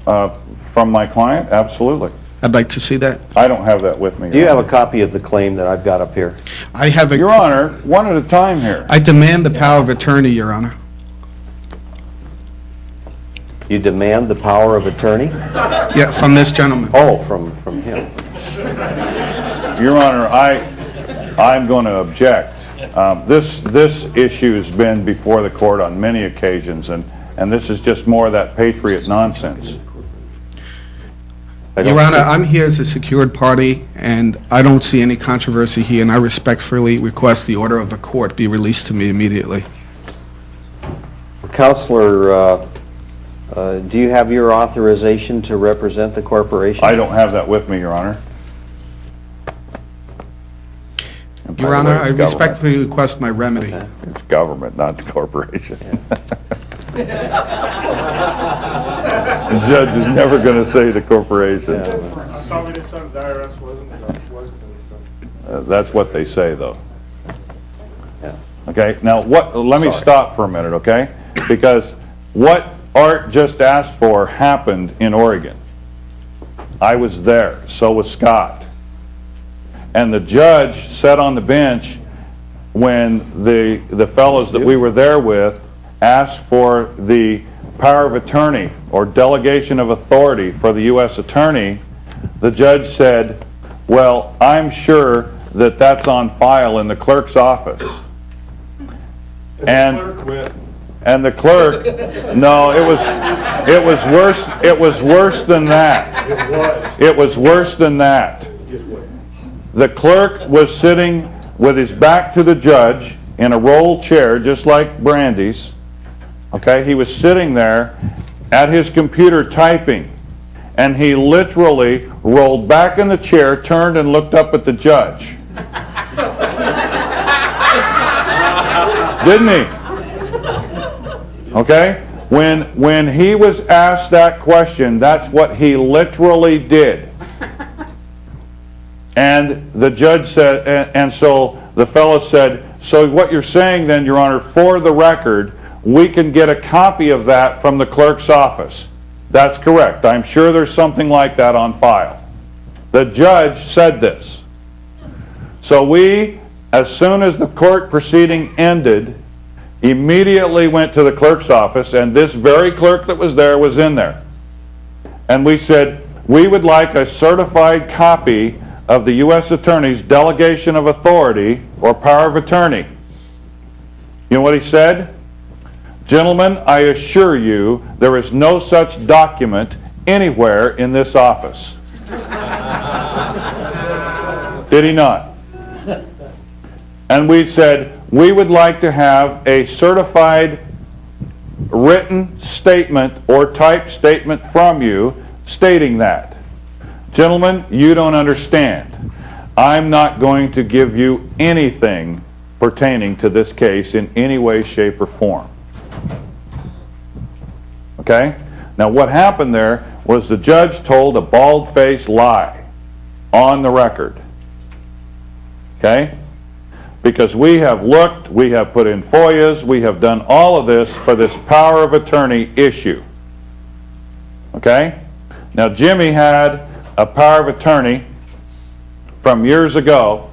From my client, absolutely. I'd like to see that. I don't have that with me. Do you Your have a Honor. copy of the claim that I've got up here? I have Your Honor, one at a time here. I demand the power of attorney, Your Honor. You demand the power of attorney? Yeah, from this gentleman. Oh, from him. Your Honor, I'm going to object. This issue has been before the court on many occasions, and this is just more of that patriot nonsense. Your Honor, I'm here as a secured party, and I don't see any controversy here, and I respectfully request the order of the court be released to me immediately. Counselor, do you have your authorization to represent the corporation? I don't have that with me, Your Honor. And by Your the Honor, way, I it's government. respectfully request my remedy. Okay. It's government, not the corporation. The judge is never going to say the corporation. That's what they say, though. Yeah. Okay, now let me stop for a minute, okay? Because what Art just asked for happened in Oregon. I was there, so was Scott. And the judge sat on the bench when the fellows that we were there with asked for the power of attorney or delegation of authority for the U.S. attorney. The judge said, well, I'm sure that that's on file in the clerk's office. And the clerk, no, it was worse than that. It was worse than that. The clerk was sitting with his back to the judge in a roll chair, just like Brandy's. Okay, he was sitting there at his computer typing, and he literally rolled back in the chair, turned and looked up at the judge. Didn't he? Okay? When he was asked that question, that's what he literally did. And the judge said, and so the fellow said, so what you're saying then, Your Honor, for the record, we can get a copy of that from the clerk's office. That's correct. I'm sure there's something like that on file. The judge said this. So we, as soon as the court proceeding ended, immediately went to the clerk's office, and this very clerk that was there was in there. And we said, we would like a certified copy of the U.S. Attorney's delegation of authority or power of attorney. You know what he said? Gentlemen, I assure you there is no such document anywhere in this office. Did he not? And we said, we would like to have a certified written statement or typed statement from you stating that. Gentlemen, you don't understand. I'm not going to give you anything pertaining to this case in any way, shape, or form. Okay? Now what happened there was the judge told a bald-faced lie on the record. Okay? Because we have looked, we have put in FOIAs, we have done all of this for this power of attorney issue. Okay? Now Jimmy had a power of attorney from years ago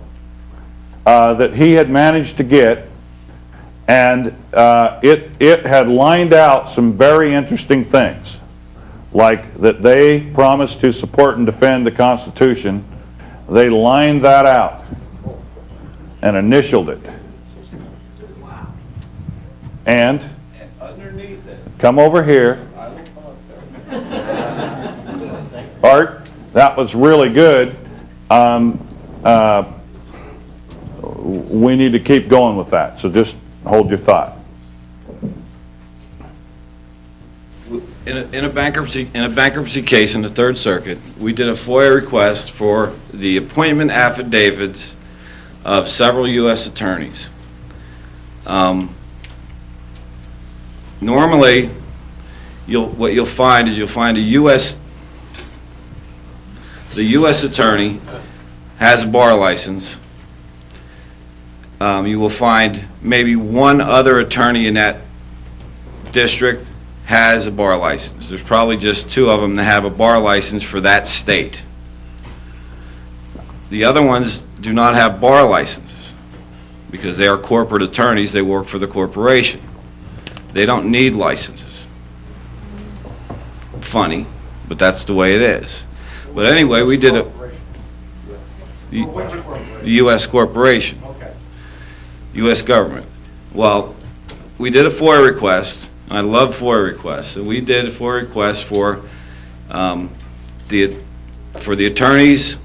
that he had managed to get, and it had lined out some very interesting things, like that they promised to support and defend the Constitution. They lined that out and initialed it. And come over here. Art, that was really good. We need to keep going with that, so just hold your thought. In a bankruptcy case in the Third Circuit, we did a FOIA request for the appointment affidavits of several U.S. attorneys. Normally, what you'll find is the U.S. attorney has a bar license. You will find maybe one other attorney in that district has a bar license. There's probably just 2 of them that have a bar license for that state. The other ones do not have bar licenses because they are corporate attorneys. They work for the corporation. They don't need licenses. Funny, but that's the way it is. But anyway, we did the U.S. corporation, U.S. government. Well, we did a FOIA request. I love FOIA requests. And we did a FOIA request for the attorney's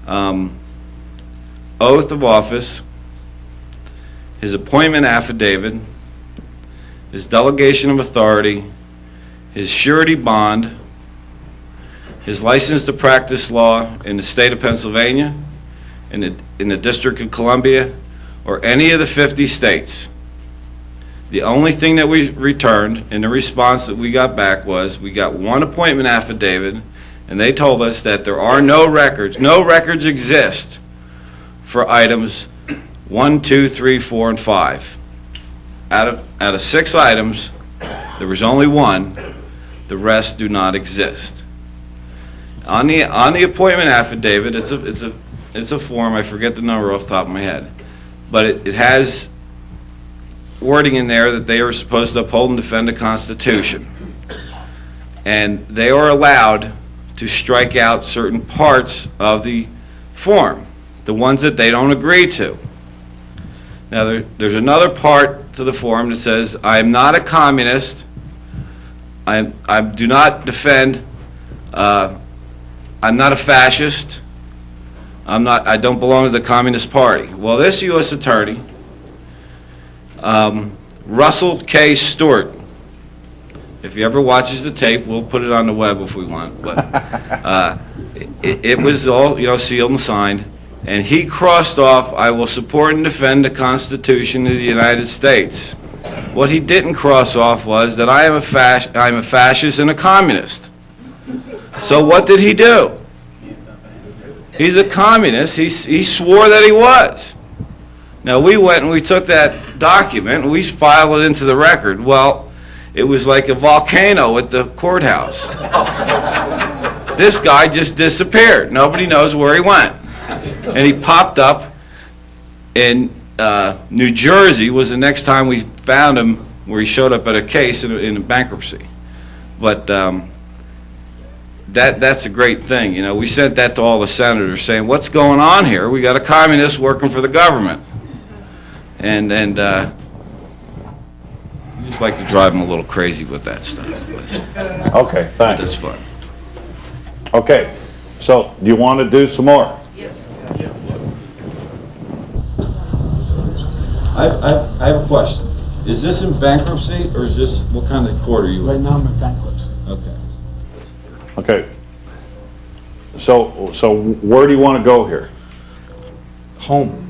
oath of office, his appointment affidavit, his delegation of authority, his surety bond, his license to practice law in the state of Pennsylvania, in the District of Columbia, or any of the 50 states. The only thing that we returned in the response that we got back was we got 1 appointment affidavit, and they told us that there are no records. No records exist for items 1, 2, 3, 4, and 5. Out of 6 items, there was only 1. The rest do not exist. On the appointment affidavit, it's a form. I forget the number off the top of my head, but it has wording in there that they are supposed to uphold and defend the Constitution, and they are allowed to strike out certain parts of the form, the ones that they don't agree to. Now, there's another part to the form that says, I am not a communist, I do not defend, I'm not a fascist, I don't belong to the Communist Party. Well, this U.S. attorney, Russell K. Stewart, if he ever watches the tape, we'll put it on the web if we want, but it was all, sealed and signed, and he crossed off, I will support and defend the Constitution of the United States. What he didn't cross off was that I'm a fascist and a communist. So what did he do? He's a communist. He swore that he was. Now, we went and we took that document and we filed it into the record. Well, it was like a volcano at the courthouse. This guy just disappeared. Nobody knows where he went. And he popped up in New Jersey was the next time we found him, where he showed up at a case in a bankruptcy. But that's a great thing. We sent that to all the senators saying, what's going on here? We got a communist working for the government. And you just like to drive them a little crazy with that stuff. But Okay, thanks. it's fun. Okay, so do you want to do some more? I have a question. Is this in bankruptcy, or is this, what kind of court are you Right in? now, I'm in bankruptcy. Okay. Okay. So where do you want to go here? Home.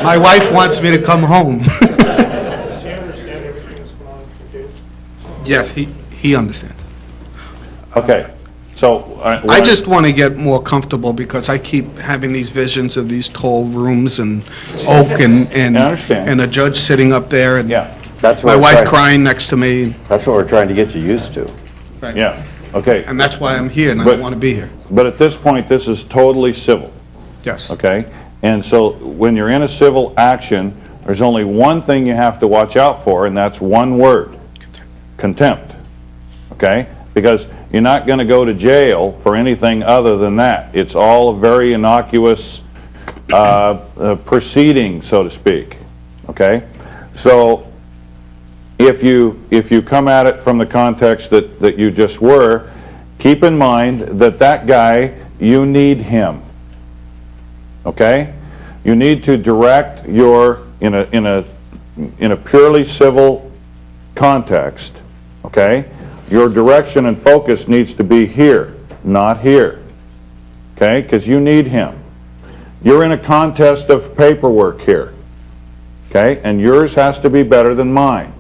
My wife wants me to come home. Does he understand everything that's going on with the case? Yes, he understands. Okay, so. I just want to get more comfortable because I keep having these visions of these tall rooms and oak and I understand. and a judge sitting up there and Yeah, That's my what wife we're crying next to me. That's what we're trying to get you used to. yeah, okay. And that's why I'm here and I But- don't want to be here. But at this point, this is totally civil, Yes. okay? And so when you're in a civil action, there's only one thing you have to watch out for, and that's one word: contempt, okay? Because you're not going to go to jail for anything other than that. It's all a very innocuous proceeding, so to speak, okay? So if you come at it from the context that you just were, keep in mind that guy, you need him, okay? You need to direct your, in a purely civil context, okay? Your direction and focus needs to be here, not here, okay? Because you need him. You're in a contest of paperwork here, okay? And yours has to be better than mine,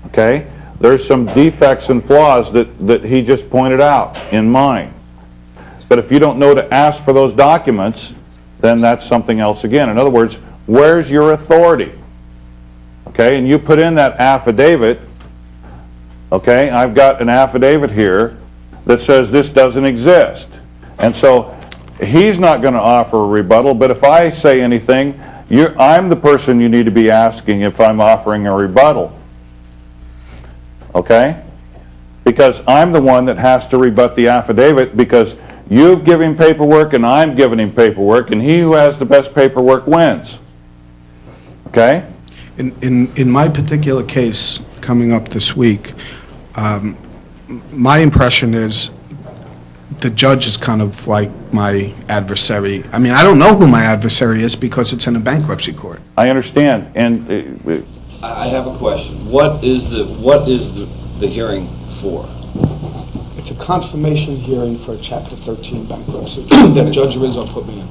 okay? There's some defects and flaws that he just pointed out in mine. But if you don't know to ask for those documents, then that's something else again. In other words, where's your authority? Okay, and you put in that affidavit. Okay, I've got an affidavit here that says this doesn't exist. And so he's not going to offer a rebuttal, but if I say anything, I'm the person you need to be asking if I'm offering a rebuttal. Okay? Because I'm the one that has to rebut the affidavit, because you've given him paperwork and I'm giving him paperwork, and he who has the best paperwork wins. Okay? In my particular case coming up this week, my impression is the judge is kind of like my adversary. I mean, I don't know who my adversary is because it's in a bankruptcy court. I understand. And I have a question. What is the hearing for? It's a confirmation hearing for Chapter 13 bankruptcy that Judge Rizzo put me in.